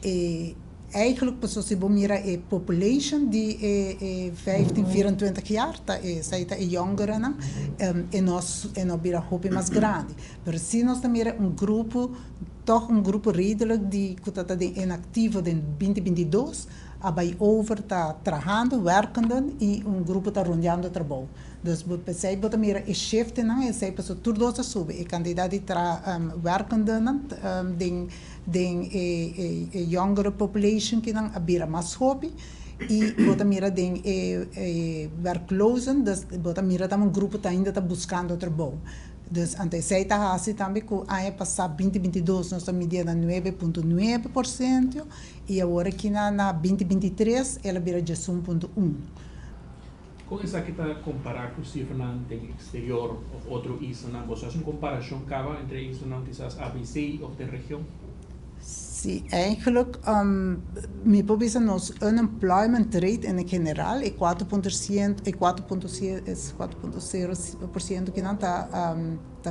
E eigenlijk pessoas se mira a population de 15, 24 jaar, zij é jongeren, e nós bira hoop mais grande. Pero se nós mira grupo, toch grupo redelijk die dat de inactivo de 2022, abai over está trabalhando, werkende e grupo está rondando trabalho. Dus zij bota mira e shift na e zij pessoa tudo dosa sube e candidato werkende den jongere population que não abira mais hobby e bota mira den werklozen, dus bota mira tam grupo tá ainda tá buscando trabalho. Dus antes zij está assim também que ano passado 2022 nós estamos medindo 9,9% e agora aqui na 2023 ela vira de 1,1%. Com essa que está comparar com cifra no exterior ou outro isla, você faz uma comparação cava entre isla quizás ABC ou da região? Sim, eigenlijk, me provisa nos unemployment rate in geral é 4,0% que não está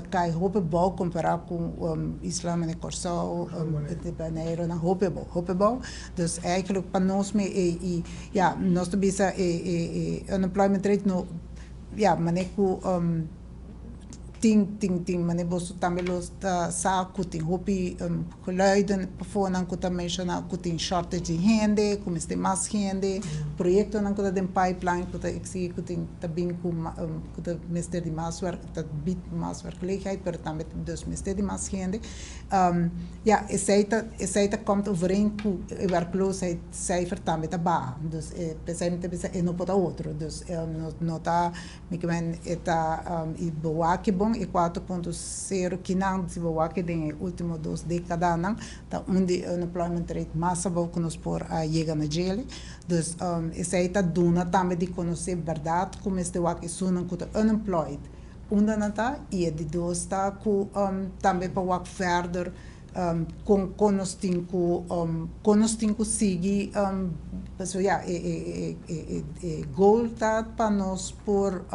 cai roupa bom comparado com Islam e Corsão, Janeiro na roupa bom. Dus eigenlijk para nós ja, nós provisa unemployment rate no ja, maneco ting mane bosu também los sa kuting hopi geluiden performan também na kuting shortage de rende como este mais rende projeto nan kuta den pipeline kuta exi kuting tabin kuta mister de mais werk dat bit mais werkgelegenheid per também dus mister de mais rende ja essaita komt overeen ku werkloosheid cijfer também tá ba dus pensamos que não pode outro dus não tá me que eta e boa que bom e 4,0 que não se voa que tem último 2 décadas não tá onde unemployment rate massa bom que nos por a chega na gele dus essa aí tá duna também de conhecer verdade como este o que sunan que unemployed onde não tá e de dois tá com também para o further com nós tinco seguir pessoal ja goal tá para nós por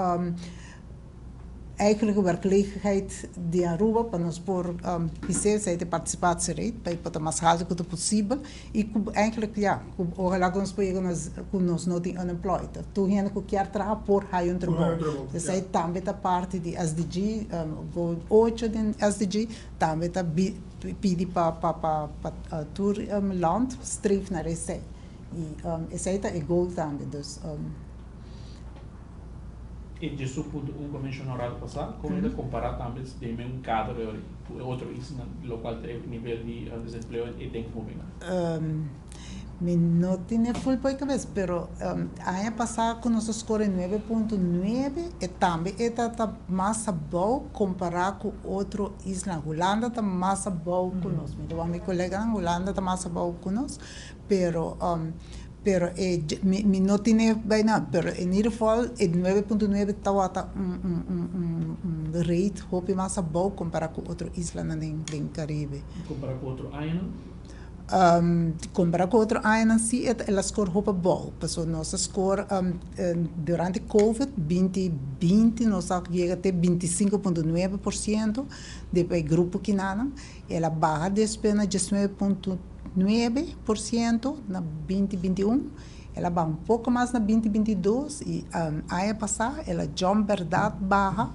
eigenlijk werkgelegenheid die Aruba para nós por de participatierate para poder mais rápido quanto possível e eigenlijk ja ojalá que nós podemos com nós não tem unemployed tu gente que quer trabalhar por high un trabalho então aí também tá parte de SDG goal 8 de SDG também tá pedi para tur land streef naar esse e esse aí tá é goal também dus E de seu ponto como mencionou no passado, como ele comparar também de um quadro de outro isla, lo qual tem nível de desemprego e tem fome. Me não tinha full por cabeça, pero ano passado com nossa score 9,9 e também está mais bom comparado com outro isla. Holanda está mais bom com nós. Meu colega na Holanda está mais bom com nós, pero não tinha bem nada, pero em ieder geval, 9,9 estava rate, hope mais bom comparado com outro isla no Caribe. Comparado com outro island? Comparado com outro island, sim, ela score hope bom. Porque nossa score, durante Covid, 2020, nós chegamos até 25,9% de grupo que nada, ela barra despesa de 19,9% na 2021, ela vai pouco mais na 2022 e ano passado ela já verdade barra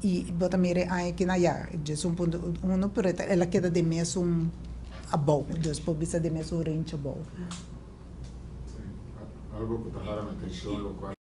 e bota mire aí que na já de 1,1 por ela queda de mesmo above, depois bisa de mesmo range above. Algo que te llama la atención, lo cual